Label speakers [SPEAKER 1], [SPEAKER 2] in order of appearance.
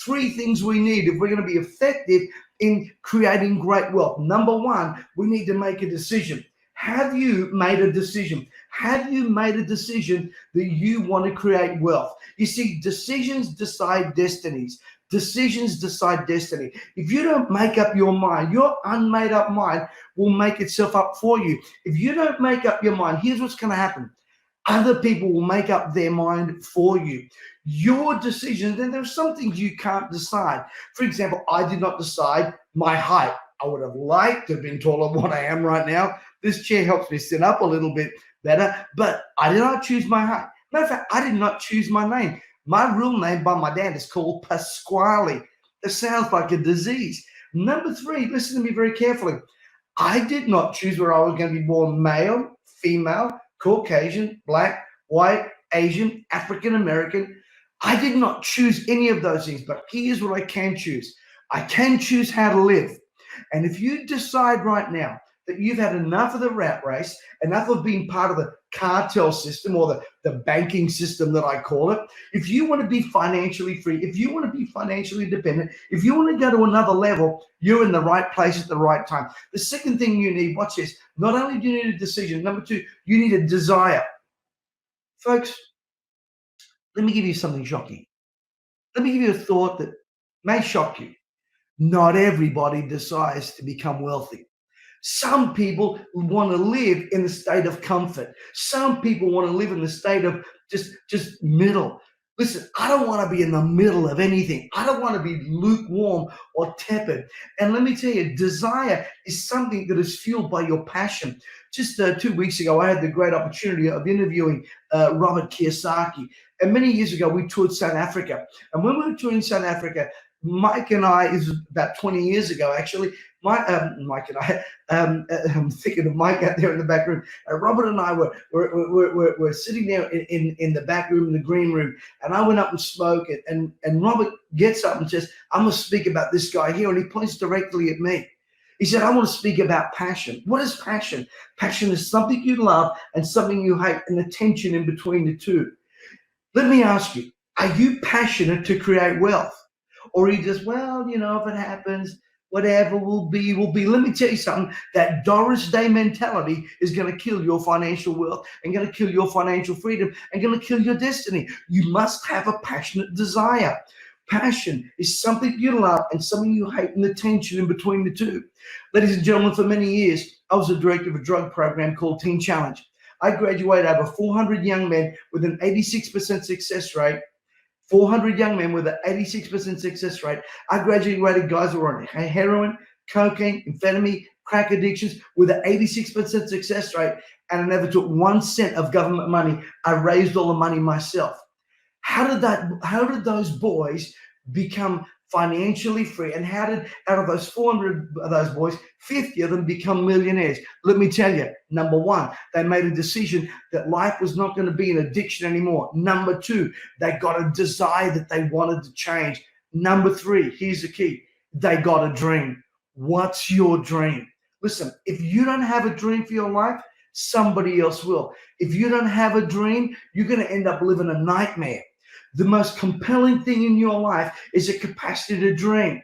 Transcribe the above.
[SPEAKER 1] three things we need if we're going to be effective in creating great wealth. Number one, we need to make a decision. Have you made a decision? Have you made a decision that you want to create wealth? You see, decisions decide destinies. Decisions decide destiny. If you don't make up your mind, your unmade up mind will make itself up for you. If you don't make up your mind, here's what's going to happen. Other people will make up their mind for you. Your decisions, and there's some things you can't decide. For example, I did not decide my height. I would have liked to have been taller than what I am right now. This chair helps me sit up a little bit better, but I did not choose my height. Matter of fact, I did not choose my name. My real name by my dad is called Pasquale. It sounds like a disease. Number three, listen to me very carefully. I did not choose where I was going to be born: male, female, Caucasian, black, white, Asian, African American. I did not choose any of those things, but here's what I can choose. I can choose how to live. And if you decide right now that you've had enough of the rat race, enough of being part of the cartel system or the banking system that I call it, if you want to be financially free, if you want to be financially independent, if you want to go to another level, you're in the right place at the right time. The second thing you need, watch this, not only do you need a decision, number two, you need a desire. Folks, let me give you something shocking. Let me give you a thought that may shock you. Not everybody desires to become wealthy. Some people want to live in the state of comfort. Some people want to live in the state of just middle. Listen, I don't want to be in the middle of anything. I don't want to be lukewarm or tepid. And let me tell you, desire is something that is fueled by your passion. Just 2 weeks ago, I had the great opportunity of interviewing Robert Kiyosaki. And many years ago, we toured South Africa. And when we were touring South Africa, Mike and I, is about 20 years ago, actually, Mike and I, I'm thinking of Mike out there in the back room. Robert and I were sitting there in the back room, in the green room, and I went up and spoke, and Robert gets up and says, I'm going to speak about this guy here, and he points directly at me. He said, I want to speak about passion. What is passion? Passion is something you love and something you hate, and the tension in between the two. Let me ask you, are you passionate to create wealth? Or are you just, well, you know, if it happens, whatever will be, will be. Let me tell you something, that Doris Day mentality is going to kill your financial wealth and going to kill your financial freedom and going to kill your destiny. You must have a passionate desire. Passion is something you love and something you hate, and the tension in between the two. Ladies and gentlemen, for many years, I was the director of a drug program called Teen Challenge. I graduated over 400 young men with an 86% success rate. 400 young men with an 86% success rate. I graduated guys who were on heroin, cocaine, amphetamine, crack addictions with an 86% success rate, and I never took 1 cent of government money. I raised all the money myself. How did those boys become financially free? And how did, out of those 400 of those boys, 50 of them become millionaires? Let me tell you, number one, they made a decision that life was not going to be an addiction anymore. Number two, they got a desire that they wanted to change. Number three, here's the key, they got a dream. What's your dream? Listen, if you don't have a dream for your life, somebody else will. If you don't have a dream, you're going to end up living a nightmare. The most compelling thing in your life is a capacity to dream.